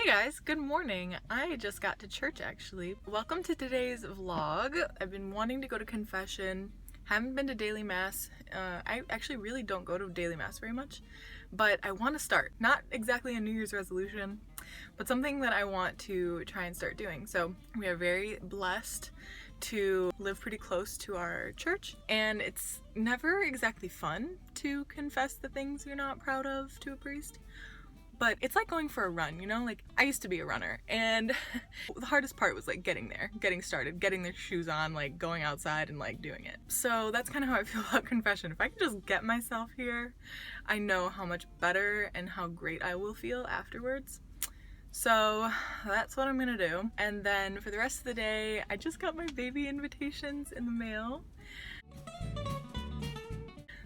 guys, good morning. I just got to church actually. Welcome to today's vlog. I've been wanting to go to confession, haven't been to daily mass. I actually really don't go to daily mass very much, but I want to start. Not exactly a New Year's resolution, but something that I want to try and start doing. So we are very blessed to live pretty close to our church, and it's never exactly fun to confess the things you're not proud of to a priest. But it's like going for a run, you know? Like, I used to be a runner, and the hardest part was like getting there, getting started, getting the shoes on, like going outside and like doing it. So that's kind of how I feel about confession. If I could just get myself here, I know how much better and how great I will feel afterwards. So that's what I'm gonna do. And then for the rest of the day, I just got my baby invitations in the mail.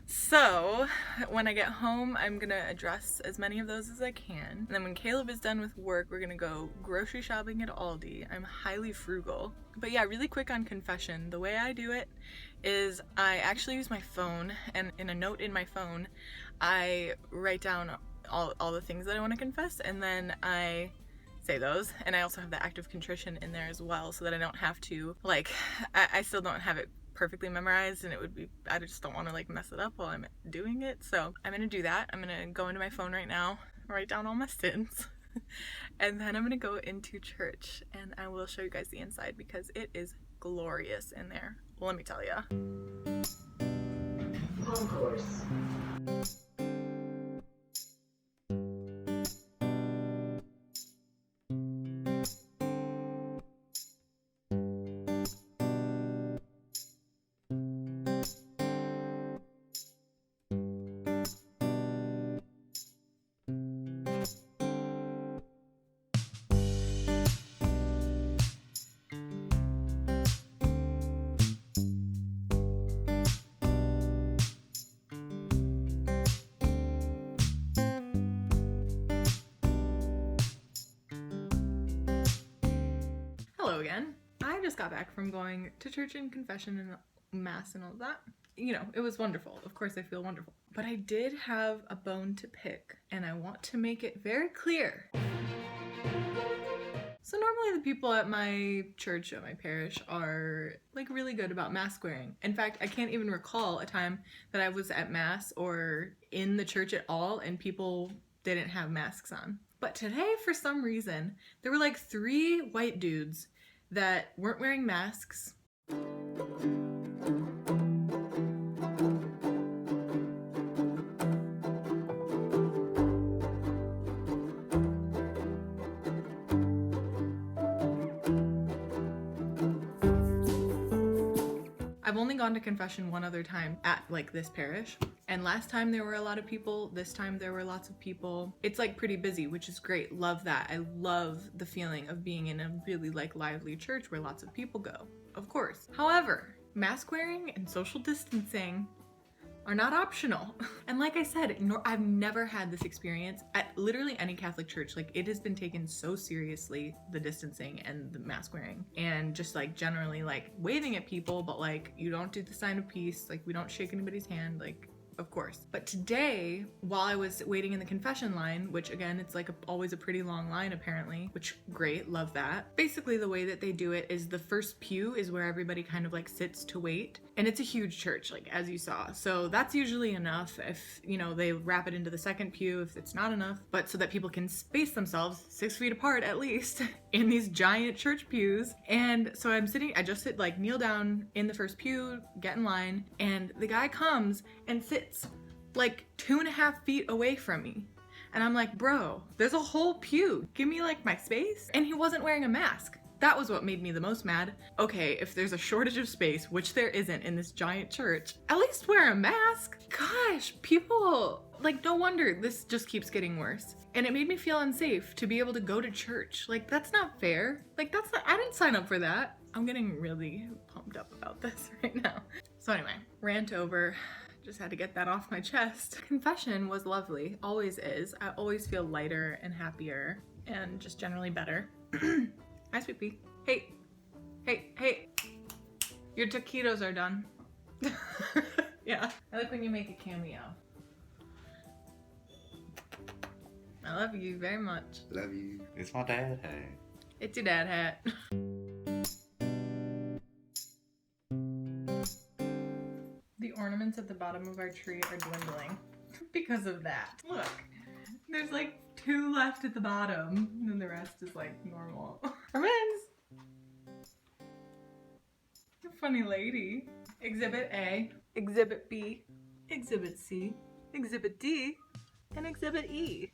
So when I get home, I'm gonna address as many of those as I can. And then when Caleb is done with work, we're gonna go grocery shopping at Aldi. I'm highly frugal. But yeah, really quick on confession. The way I do it is I actually use my phone, and in a note in my phone, I write down all the things that I want to confess, and then I say those. And I also have the act of contrition in there as well, so that I don't have to, like, I still don't have it perfectly memorized, and it would be, I just don't want to like mess it up while I'm doing it. So I'm gonna do that. I'm gonna go into my phone right now, write down all my sins, and then I'm gonna go into church and I will show you guys the inside because it is glorious in there, let me tell ya. Concourse. Hello again. I just got back from going to church and confession and mass and all that. You know, it was wonderful. Of course I feel wonderful. But I did have a bone to pick, and I want to make it very clear. So normally the people at my church, at my parish, are like really good about mask wearing. In fact, I can't even recall a time that I was at mass or in the church at all and people didn't have masks on. But today, for some reason, there were like 3 white dudes that weren't wearing masks. I've only gone to confession one other time at like this parish, and last time there were a lot of people, this time there were lots of people. It's like pretty busy, which is great. Love that. I love the feeling of being in a really like lively church where lots of people go, of course. However, mask wearing and social distancing are not optional. And like I said, I've never had this experience at literally any Catholic church. Like, it has been taken so seriously, the distancing and the mask wearing, and just like generally like waving at people, but like you don't do the sign of peace, like we don't shake anybody's hand, like of course. But today, while I was waiting in the confession line, which again, it's like always a pretty long line apparently, which great, love that. Basically the way that they do it is the first pew is where everybody kind of like sits to wait. And it's a huge church, like as you saw. So that's usually enough if, you know, they wrap it into the second pew if it's not enough, but so that people can space themselves 6 feet apart at least in these giant church pews. And so I'm sitting, I just like kneel down in the first pew, get in line, and the guy comes and sits like 2.5 feet away from me. And I'm like, bro, there's a whole pew. Give me like my space. And he wasn't wearing a mask. That was what made me the most mad. Okay, if there's a shortage of space, which there isn't in this giant church, at least wear a mask. Gosh, people, like, no wonder this just keeps getting worse. And it made me feel unsafe to be able to go to church. Like, that's not fair. Like, that's not, I didn't sign up for that. I'm getting really pumped up about this right now. So anyway, rant over. Just had to get that off my chest. Confession was lovely, always is. I always feel lighter and happier and just generally better. Hi, Sweet Pea. Hey, hey, hey. Your taquitos are done. Yeah. I like when you make a cameo. I love you very much. Love you. It's my dad hat. It's your dad hat. The ornaments at the bottom of our tree are dwindling because of that. Look, there's like 2 left at the bottom, and then the rest is like normal. Friends! Funny lady. Exhibit A, Exhibit B, Exhibit C, Exhibit D, and Exhibit E.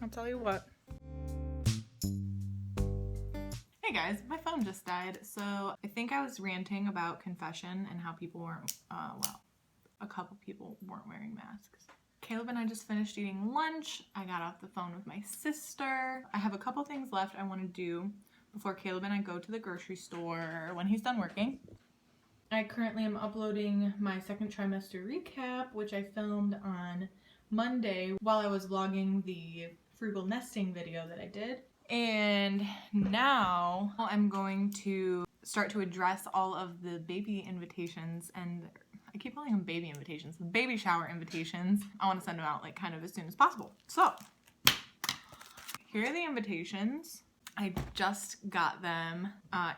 I'll tell you what. Hey guys, my phone just died, so I think I was ranting about confession and how people weren't, well, a couple people weren't wearing masks. Caleb and I just finished eating lunch. I got off the phone with my sister. I have a couple things left I want to do before Caleb and I go to the grocery store when he's done working. I currently am uploading my second trimester recap, which I filmed on Monday while I was vlogging the frugal nesting video that I did. And now I'm going to start to address all of the baby invitations, and I keep calling them baby invitations, the baby shower invitations. I want to send them out like kind of as soon as possible. So here are the invitations. I just got them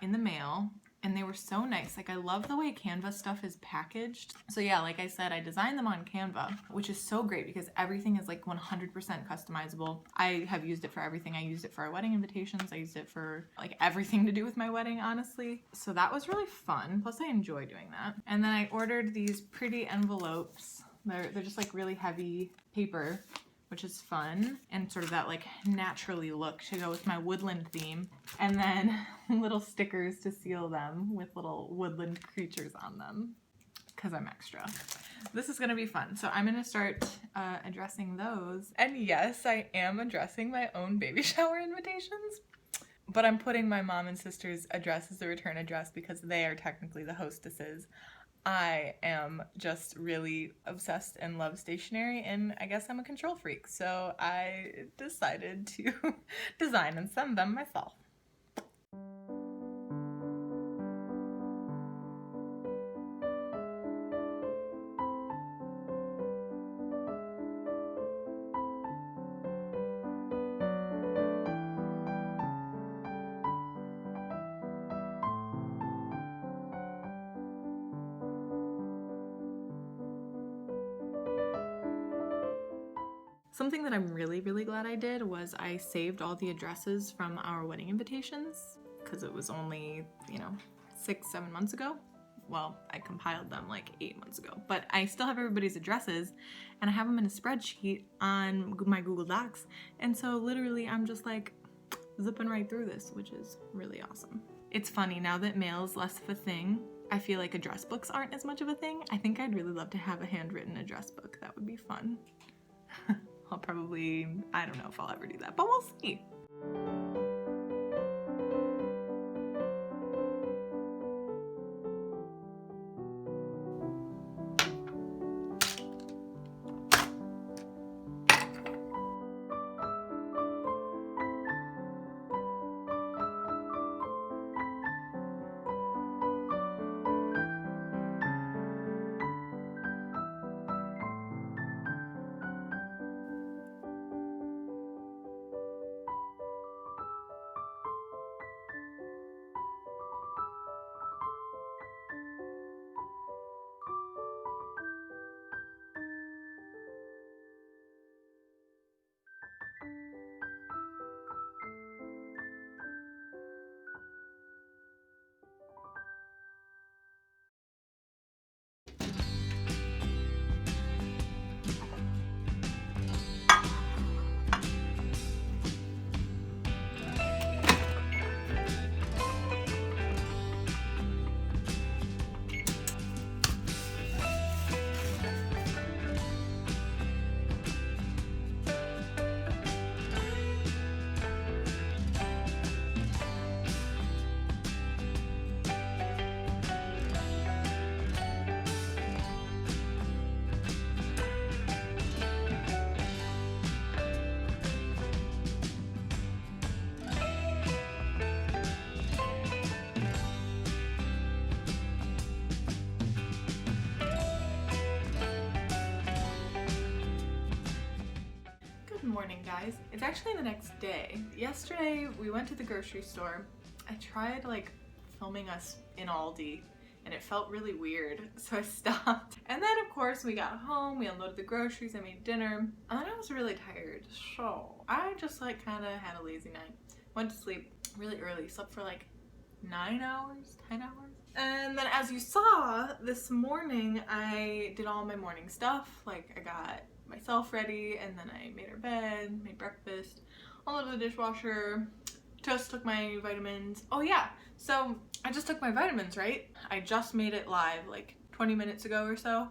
in the mail, and they were so nice. Like, I love the way Canva stuff is packaged. So yeah, like I said, I designed them on Canva, which is so great because everything is like 100% customizable. I have used it for everything. I used it for our wedding invitations. I used it for like everything to do with my wedding, honestly. So that was really fun. Plus I enjoy doing that. And then I ordered these pretty envelopes. They're just like really heavy paper, which is fun, and sort of that like naturally look to go with my woodland theme. And then little stickers to seal them with little woodland creatures on them, because I'm extra. This is gonna be fun. So I'm gonna start addressing those. And yes, I am addressing my own baby shower invitations, but I'm putting my mom and sister's address as the return address because they are technically the hostesses. I am just really obsessed and love stationery, and I guess I'm a control freak, so I decided to design and send them myself. Something that I'm really glad I did was I saved all the addresses from our wedding invitations, because it was only, 6-7 months ago. Well, I compiled them like 8 months ago, but I still have everybody's addresses, and I have them in a spreadsheet on my Google Docs, and so literally I'm just like zipping right through this, which is really awesome. It's funny, now that mail's less of a thing, I feel like address books aren't as much of a thing. I think I'd really love to have a handwritten address book. That would be fun. I'll probably, I don't know if I'll ever do that, but we'll see. morning, guys. It's actually the next day. Yesterday we went to the grocery store. I tried like filming us in Aldi and it felt really weird, so I stopped. And then of course we got home, we unloaded the groceries, I made dinner, and then I was really tired, so I just like kind of had a lazy night. Went to sleep really early, slept for like 9 hours, 10 hours. And then as you saw, this morning I did all my morning stuff. Like I got myself ready and then I made our bed, made breakfast, unloaded the dishwasher, just took my vitamins. Oh yeah, so I just took my vitamins, right? I just made it live like 20 minutes ago or so.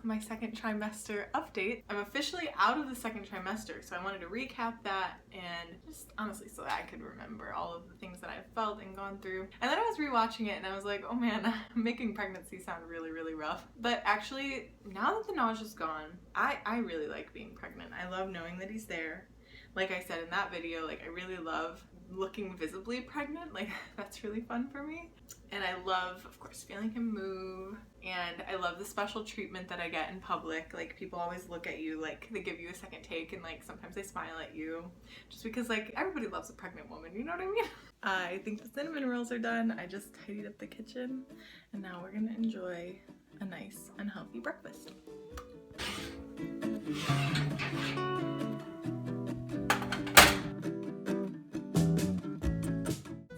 My second trimester update. I'm officially out of the second trimester, so I wanted to recap that and just honestly so that I could remember all of the things that I've felt and gone through. And then I was rewatching it and I was like, oh man, making pregnancy sound really, really rough. But actually, now that the nausea's gone, I really like being pregnant. I love knowing that he's there. Like I said in that video, like I really love looking visibly pregnant. Like that's really fun for me. And I love, of course, feeling him move. And I love the special treatment that I get in public. Like people always look at you, like they give you a second take and like sometimes they smile at you. Just because like everybody loves a pregnant woman, you know what I mean? I think the cinnamon rolls are done. I just tidied up the kitchen and now we're gonna enjoy a nice and healthy breakfast.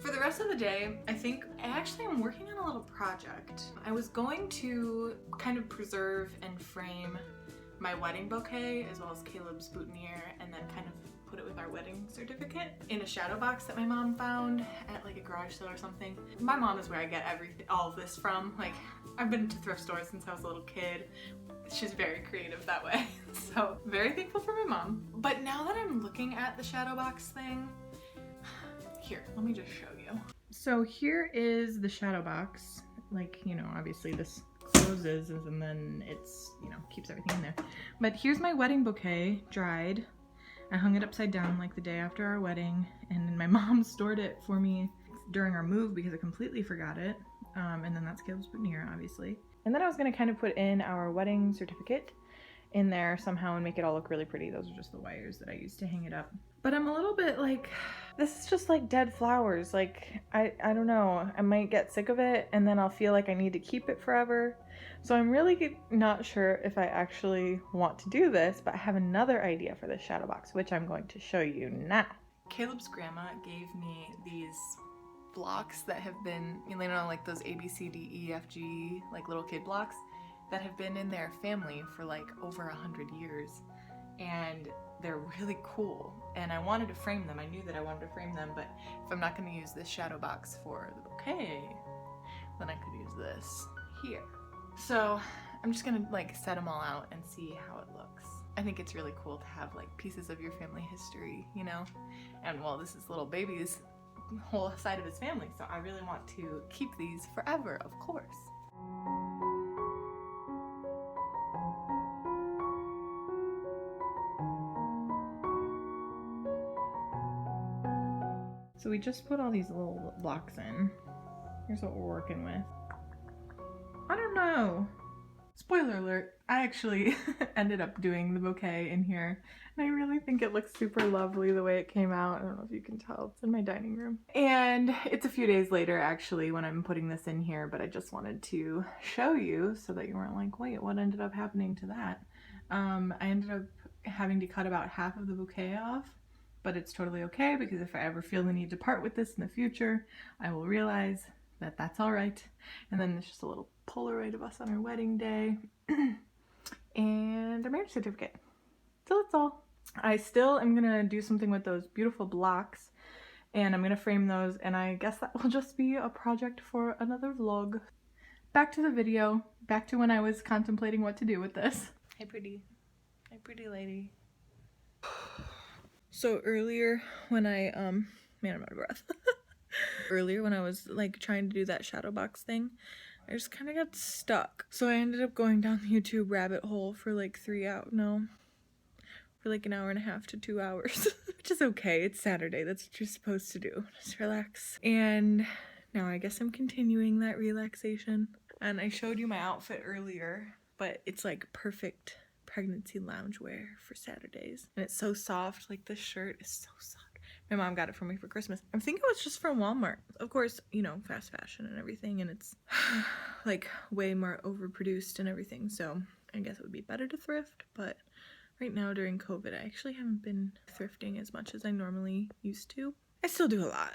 The rest of the day, I think I actually am working on a little project. I was going to kind of preserve and frame my wedding bouquet as well as Caleb's boutonniere and then kind of put it with our wedding certificate in a shadow box that my mom found at like a garage sale or something. My mom is where I get all of this from. Like I've been to thrift stores since I was a little kid. She's very creative that way. So very thankful for my mom. But now that I'm looking at the shadow box thing, here, let me just show you. So here is the shadow box. Like, you know, obviously this closes and then it's, you know, keeps everything in there. But here's my wedding bouquet, dried. I hung it upside down like the day after our wedding, and then my mom stored it for me during our move because I completely forgot it. And then that's Caleb's boutonniere, obviously. And then I was gonna kind of put in our wedding certificate in there somehow and make it all look really pretty. Those are just the wires that I used to hang it up. But I'm a little bit like, this is just like dead flowers. Like, I don't know, I might get sick of it and then I'll feel like I need to keep it forever. So I'm really not sure if I actually want to do this, but I have another idea for this shadow box, which I'm going to show you now. Caleb's grandma gave me these blocks that have been, you know, like those A, B, C, D, E, F, G, like little kid blocks that have been in their family for like over 100 years. And they're really cool. And I wanted to frame them. I knew that I wanted to frame them, but if I'm not going to use this shadow box for the bouquet, then I could use this here. So I'm just going to like set them all out and see how it looks. I think it's really cool to have like pieces of your family history, you know? And well, this is little baby's whole side of his family, so I really want to keep these forever, of course. So we just put all these little blocks in. Here's what we're working with. I don't know. Spoiler alert, I actually ended up doing the bouquet in here. And I really think it looks super lovely the way it came out. I don't know if you can tell, it's in my dining room. And it's a few days later actually when I'm putting this in here, but I just wanted to show you so that you weren't like, wait, what ended up happening to that? I ended up having to cut about half of the bouquet off. But it's totally okay because if I ever feel the need to part with this in the future, I will realize that that's all right. And then there's just a little Polaroid of us on our wedding day and our marriage certificate. So that's all. I still am gonna do something with those beautiful blocks and I'm gonna frame those, and I guess that will just be a project for another vlog. Back to the video, back to when I was contemplating what to do with this. Hey pretty lady. So earlier when I, man, I'm out of breath. Earlier when I was like trying to do that shadow box thing, I just kind of got stuck. So I ended up going down the YouTube rabbit hole for like for like an hour and a half to 2 hours, which is okay. It's Saturday. That's what you're supposed to do. Just relax. And now I guess I'm continuing that relaxation. And I showed you my outfit earlier, but it's like perfect pregnancy loungewear for Saturdays. And it's so soft. Like, the shirt is so soft. My mom got it for me for Christmas. I think it was just from Walmart. Of course, you know, fast fashion and everything, and it's like way more overproduced and everything. So I guess it would be better to thrift, but right now during COVID, I actually haven't been thrifting as much as I normally used to. I still do a lot,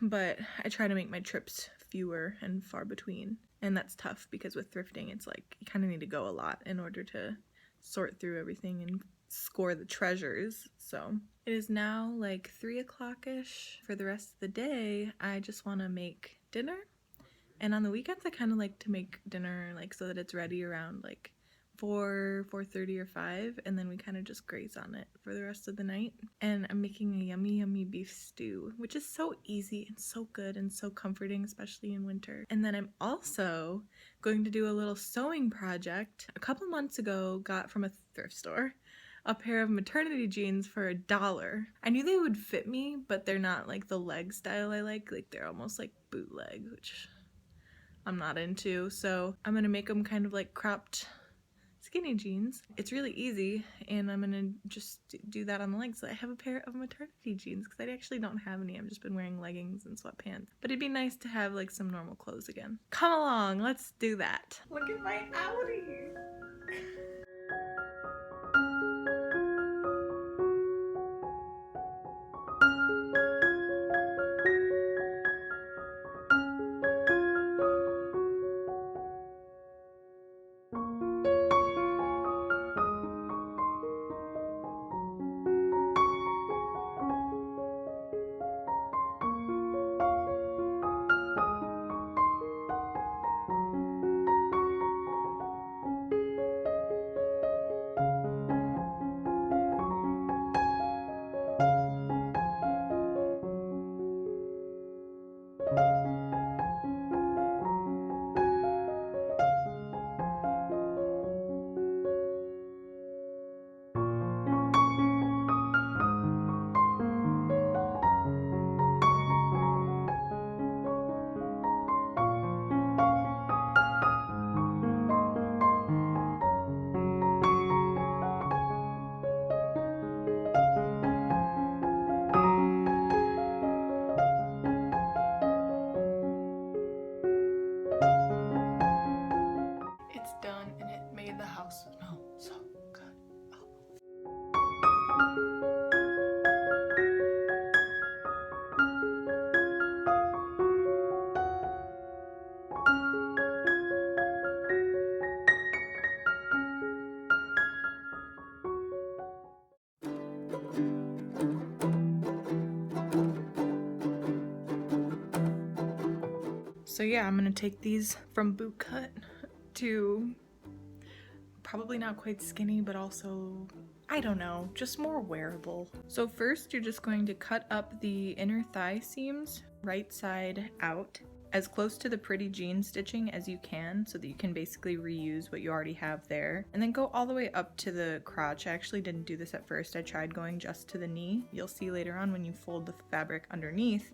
but I try to make my trips fewer and far between. And that's tough because with thrifting, it's like you kind of need to go a lot in order to sort through everything and score the treasures. So it is now like 3 o'clock-ish. For the rest of the day, I just want to make dinner. And on the weekends, I kind of like to make dinner like so that it's ready around like 4:30 or 5, and then we kind of just graze on it for the rest of the night. And I'm making a yummy beef stew, which is so easy and so good and so comforting, especially in winter. And then I'm also going to do a little sewing project. A couple months ago, got from a thrift store a pair of maternity jeans for $1. I knew they would fit me, but they're not like the leg style I like they're almost like bootleg, which I'm not into. So I'm gonna make them kind of like cropped skinny jeans. It's really easy, and I'm gonna just do that on the legs. So I have a pair of maternity jeans because I actually don't have any. I've just been wearing leggings and sweatpants. But it'd be nice to have like some normal clothes again. Come along, let's do that. Look at my outie. It's done, and it made the house smell so good. So yeah, I'm gonna take these from Bouquet to probably not quite skinny, but also, I don't know, just more wearable. So first, you're just going to cut up the inner thigh seams, right side out, as close to the pretty jean stitching as you can so that you can basically reuse what you already have there. And then go all the way up to the crotch. I actually didn't do this at first. I tried going just to the knee. You'll see later on when you fold the fabric underneath,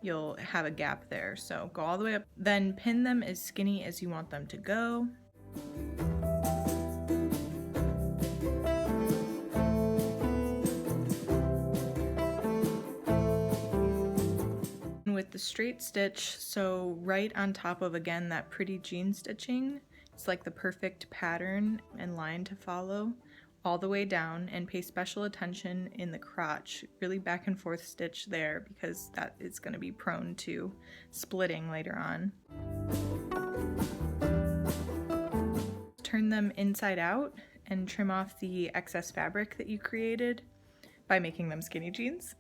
you'll have a gap there. So go all the way up, then pin them as skinny as you want them to go. With the straight stitch, so right on top of, again, that pretty jean stitching, it's like the perfect pattern and line to follow all the way down, and pay special attention in the crotch, really back and forth stitch there because that is going to be prone to splitting later on. Turn them inside out and trim off the excess fabric that you created by making them skinny jeans.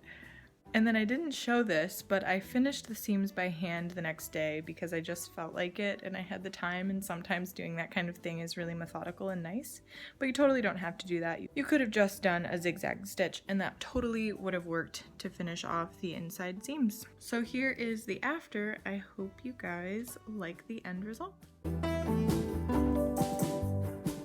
And then I didn't show this, but I finished the seams by hand the next day because I just felt like it and I had the time, and sometimes doing that kind of thing is really methodical and nice. But you totally don't have to do that. You could have just done a zigzag stitch and that totally would have worked to finish off the inside seams. So here is the after. I hope you guys like the end result.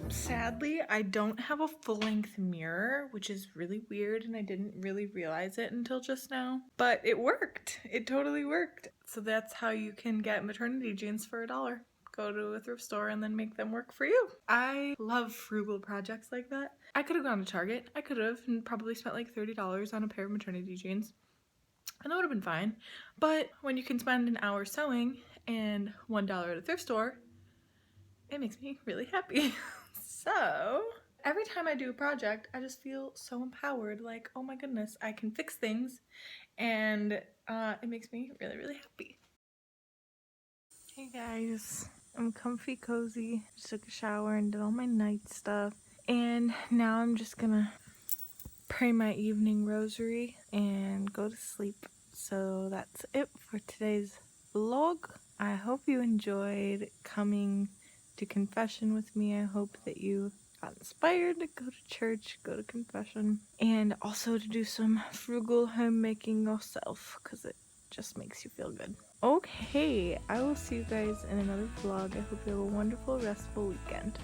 Sadly, I don't have a full-length mirror, which is really weird, and I didn't really realize it until just now. But it worked. It totally worked. So that's how you can get maternity jeans for $1. go to a thrift store and then make them work for you. I love frugal projects like that. I could have gone to Target. I could have and probably spent like $30 on a pair of maternity jeans. And that would have been fine. But when you can spend an hour sewing and $1 at a thrift store, it makes me really happy. So every time I do a project, I just feel so empowered. Like, oh my goodness, I can fix things. And it makes me really, really happy. Hey guys, I'm comfy cozy. Just took a shower and did all my night stuff. And now I'm just gonna pray my evening rosary and go to sleep. So that's it for today's vlog. I hope you enjoyed coming to confession with me. I hope that you got inspired to go to church, go to confession, and also to do some frugal homemaking yourself, because it just makes you feel good. Okay, I will see you guys in another vlog. I hope you have a wonderful, restful weekend.